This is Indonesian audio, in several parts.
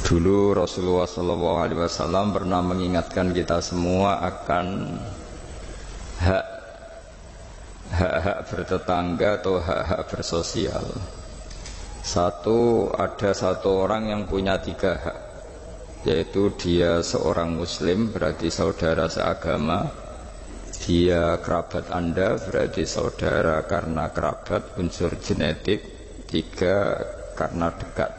Dulu Rasulullah SAW pernah mengingatkan kita semua akan hak-hak bertetangga atau hak-hak bersosial. Ada satu orang yang punya 3 hak, yaitu dia seorang muslim, berarti saudara seagama. Dia kerabat Anda, berarti saudara karena kerabat, unsur genetik. 3, karena dekat.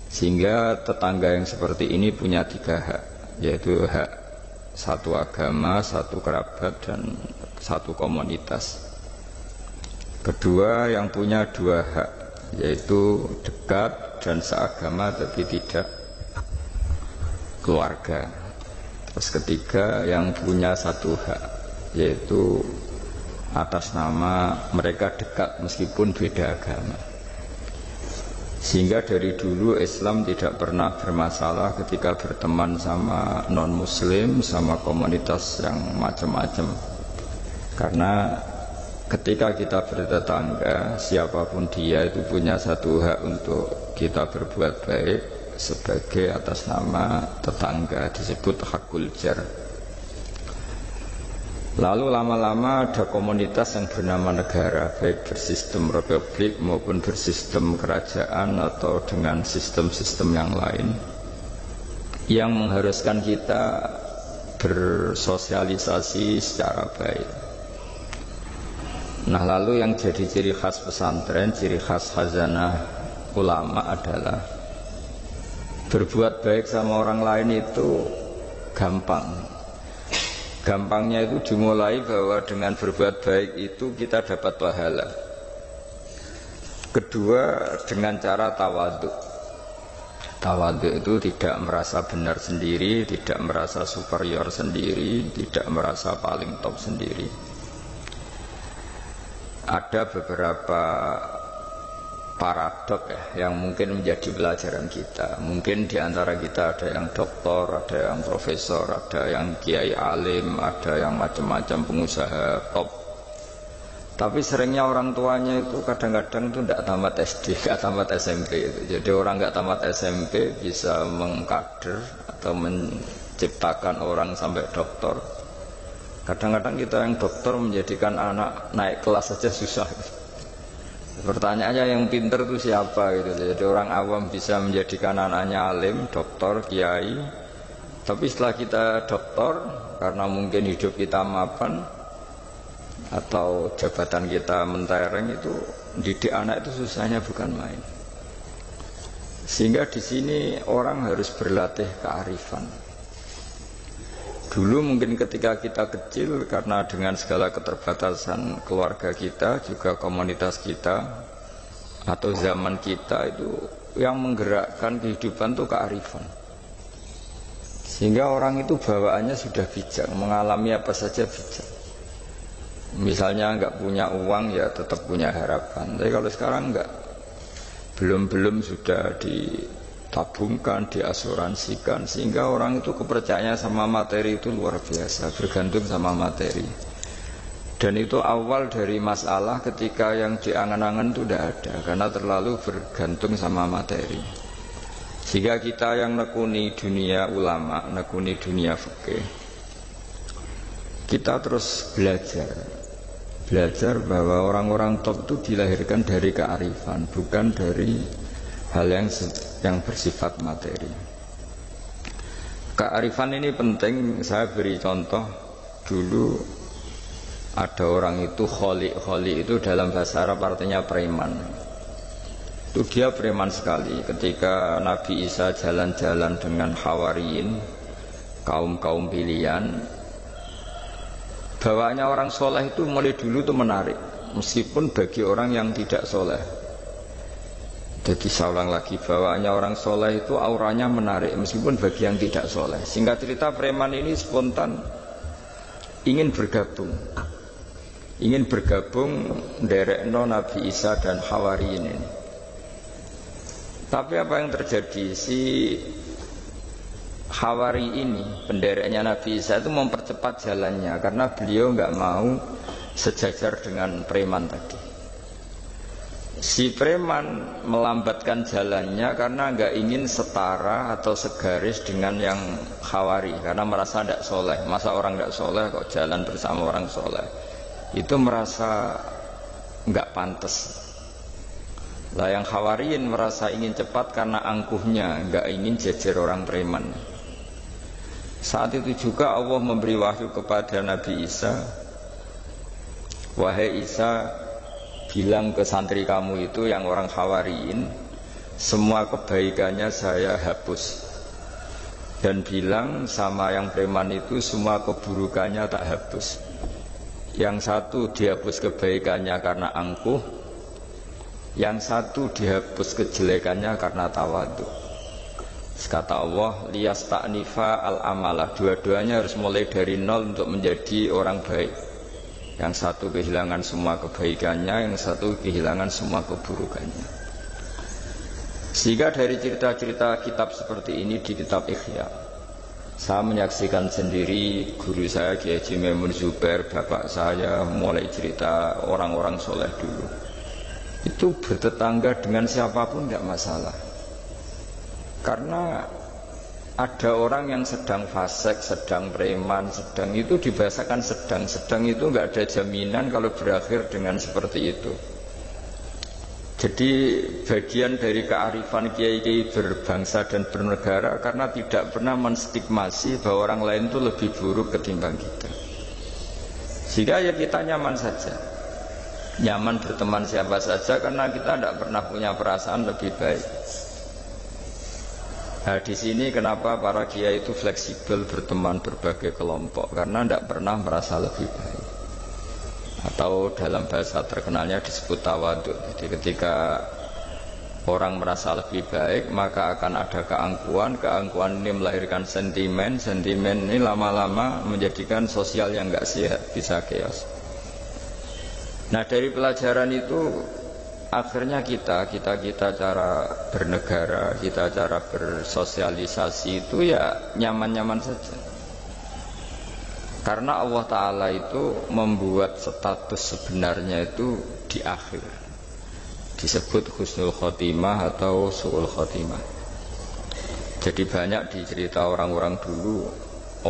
Sehingga tetangga yang seperti ini punya 3 hak, yaitu hak satu agama, satu kerabat, dan satu komunitas. Kedua, yang punya 2 hak, yaitu dekat dan seagama tapi tidak keluarga. Terus ketiga, yang punya 1 hak, yaitu atas nama mereka dekat meskipun beda agama. Sehingga dari dulu Islam tidak pernah bermasalah ketika berteman sama non-muslim, sama komunitas yang macam-macam. Karena ketika kita bertetangga, siapapun dia itu punya 1 hak untuk kita berbuat baik sebagai atas nama tetangga, disebut hakul jar. Lalu lama-lama ada komunitas yang bernama negara, baik bersistem republik maupun bersistem kerajaan atau dengan sistem-sistem yang lain, yang mengharuskan kita bersosialisasi secara baik. Nah, lalu yang jadi ciri khas pesantren, ciri khas khazanah ulama adalah berbuat baik sama orang lain itu gampang. Gampangnya itu dimulai bahwa dengan berbuat baik itu kita dapat pahala. Kedua, dengan cara tawadhu. Tawadhu itu tidak merasa benar sendiri, tidak merasa superior sendiri, tidak merasa paling top sendiri. Ada beberapa paradok yang mungkin menjadi pelajaran kita. Mungkin diantara kita ada yang doktor, ada yang profesor, ada yang kiai alim, ada yang macam-macam pengusaha top. Tapi seringnya orang tuanya itu kadang-kadang itu tidak tamat SD, tidak tamat SMP itu. Jadi orang tidak tamat SMP bisa mengkader atau menciptakan orang sampai doktor. Kadang-kadang kita yang doktor menjadikan anak naik kelas saja susah. Pertanyaannya yang pinter itu siapa gitu. Jadi orang awam bisa menjadikan anaknya alim, doktor, kiai. Tapi setelah kita doktor, karena mungkin hidup kita mapan atau jabatan kita mentereng, itu didik anak itu susahnya bukan main. Sehingga di sini orang harus berlatih kearifan. Dulu mungkin ketika kita kecil, karena dengan segala keterbatasan keluarga kita, juga komunitas kita, atau zaman kita itu yang menggerakkan kehidupan itu kearifan. Sehingga orang itu bawaannya sudah bijak, mengalami apa saja bijak. Misalnya nggak punya uang ya tetap punya harapan. Tapi kalau sekarang nggak, belum sudah ditabungkan, diasuransikan, sehingga orang itu kepercayaannya sama materi itu luar biasa, bergantung sama materi. Dan itu awal dari masalah ketika yang diangan-angan itu tidak ada, karena terlalu bergantung sama materi. Sehingga kita yang nekuni dunia ulama, nekuni dunia fikih, kita terus belajar bahwa orang-orang top itu dilahirkan dari kearifan, bukan dari hal yang bersifat materi. Kearifan ini penting. Saya beri contoh. Dulu ada orang itu kholi itu dalam bahasa Arab artinya preman. Itu dia preman sekali. Ketika Nabi Isa jalan-jalan dengan Hawariyin, kaum pilihan, bawaannya orang soleh itu mulai dulu itu menarik, meskipun bagi orang yang tidak soleh. Jadi saya ulang lagi, bawaannya orang soleh itu auranya menarik meskipun bagi yang tidak soleh. Singkat cerita, preman ini spontan ingin bergabung nderekno Nabi Isa dan Hawariyin ini. Tapi apa yang terjadi, si Hawari ini, pendereknya Nabi Isa itu mempercepat jalannya karena beliau nggak mau sejajar dengan preman tadi. Si preman melambatkan jalannya karena nggak ingin setara atau segaris dengan yang khawari, karena merasa tidak soleh. Masa orang tidak soleh kok jalan bersama orang soleh? Itu merasa nggak pantas. Lah yang khawariin merasa ingin cepat karena angkuhnya, nggak ingin jejer orang preman. Saat itu juga Allah memberi wahyu kepada Nabi Isa, wahai Isa, bilang ke santri kamu itu yang orang khawariin, semua kebaikannya saya hapus, dan bilang sama yang preman itu semua keburukannya tak hapus. Yang satu dihapus kebaikannya karena angkuh, yang satu dihapus kejelekannya karena tawadhu. Kata Allah, liyasta'nifa al-amalah, dua-duanya harus mulai dari nol untuk menjadi orang baik. Yang satu kehilangan semua kebaikannya, yang satu kehilangan semua keburukannya. Sehingga dari cerita-cerita kitab seperti ini di kitab Ihya, saya menyaksikan sendiri guru saya Kiai Haji Maimun Zubair, bapak saya, mulai cerita orang-orang soleh dulu. Itu bertetangga dengan siapapun tidak masalah. Karena ada orang yang sedang fasik, sedang preman, sedang itu dibahasakan sedang itu nggak ada jaminan kalau berakhir dengan seperti itu. Jadi bagian dari kearifan kiai-kiai berbangsa dan bernegara karena tidak pernah menstigmasi bahwa orang lain itu lebih buruk ketimbang kita. Sehingga ya kita nyaman saja, nyaman berteman siapa saja karena kita tidak pernah punya perasaan lebih baik. Nah di sini kenapa para kiai itu fleksibel berteman berbagai kelompok, karena tidak pernah merasa lebih baik. Atau dalam bahasa terkenalnya disebut tawadhu. Jadi ketika orang merasa lebih baik maka akan ada keangkuhan. Keangkuhan ini melahirkan sentimen. Sentimen ini lama-lama menjadikan sosial yang nggak sehat, bisa chaos. Nah dari pelajaran itu akhirnya kita cara bernegara, kita cara bersosialisasi itu ya nyaman-nyaman saja. Karena Allah Ta'ala itu membuat status sebenarnya itu di akhir, disebut husnul khotimah atau su'ul khotimah. Jadi banyak dicerita orang-orang dulu,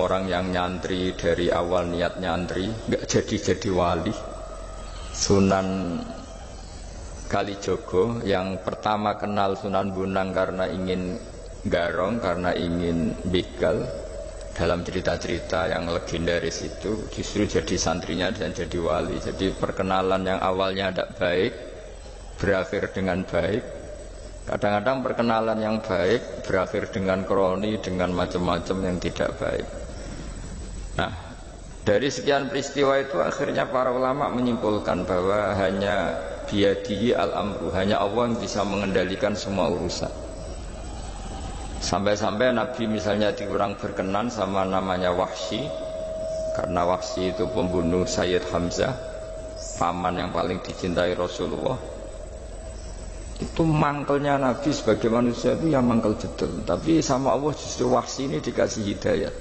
orang yang nyantri dari awal niat nyantri nggak jadi wali. Sunan Kalijogo yang pertama kenal Sunan Bonang karena ingin garong, karena ingin begal, dalam cerita-cerita yang legendaris itu justru jadi santrinya dan jadi wali. Jadi perkenalan yang awalnya tidak baik berakhir dengan baik. Kadang-kadang perkenalan yang baik berakhir dengan kroni, dengan macam-macam yang tidak baik. Nah, dari sekian peristiwa itu akhirnya para ulama menyimpulkan bahwa hanya biyadihi al-amru, hanya Allah yang bisa mengendalikan semua urusan. Sampai-sampai Nabi misalnya dikurang berkenan sama namanya Wahsy, karena Wahsy itu pembunuh Sayyid Hamzah, paman yang paling dicintai Rasulullah. Itu mangkelnya Nabi sebagai manusia itu yang mangkel betul. Tapi sama Allah justru Wahsy ini dikasih hidayah,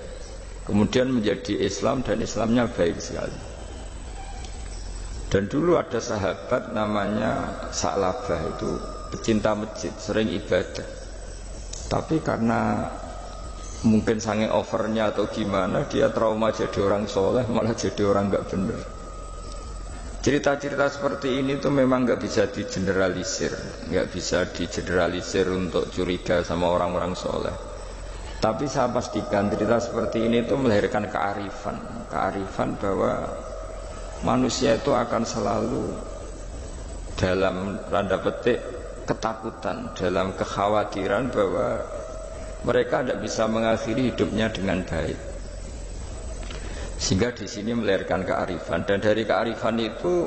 kemudian menjadi Islam dan Islamnya baik sekali. Dan dulu ada sahabat namanya Sa'labah, itu pecinta masjid, sering ibadah. Tapi karena mungkin saking overnya atau gimana, dia trauma jadi orang soleh, malah jadi orang nggak bener. Cerita-cerita seperti ini tuh memang nggak bisa digeneralisir, nggak bisa digeneralisir untuk curiga sama orang-orang soleh. Tapi saya pastikan cerita seperti ini tuh melahirkan kearifan bahwa manusia itu akan selalu dalam tanda petik ketakutan, dalam kekhawatiran bahwa mereka tidak bisa mengakhiri hidupnya dengan baik. Sehingga di sini melahirkan kearifan, dan dari kearifan itu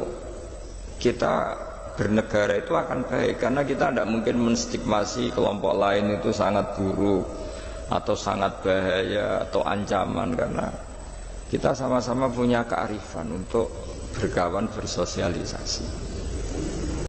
kita bernegara itu akan baik, karena kita tidak mungkin menstigmasi kelompok lain itu sangat buruk atau sangat bahaya atau ancaman, karena kita sama-sama punya kearifan untuk berkawan, bersosialisasi.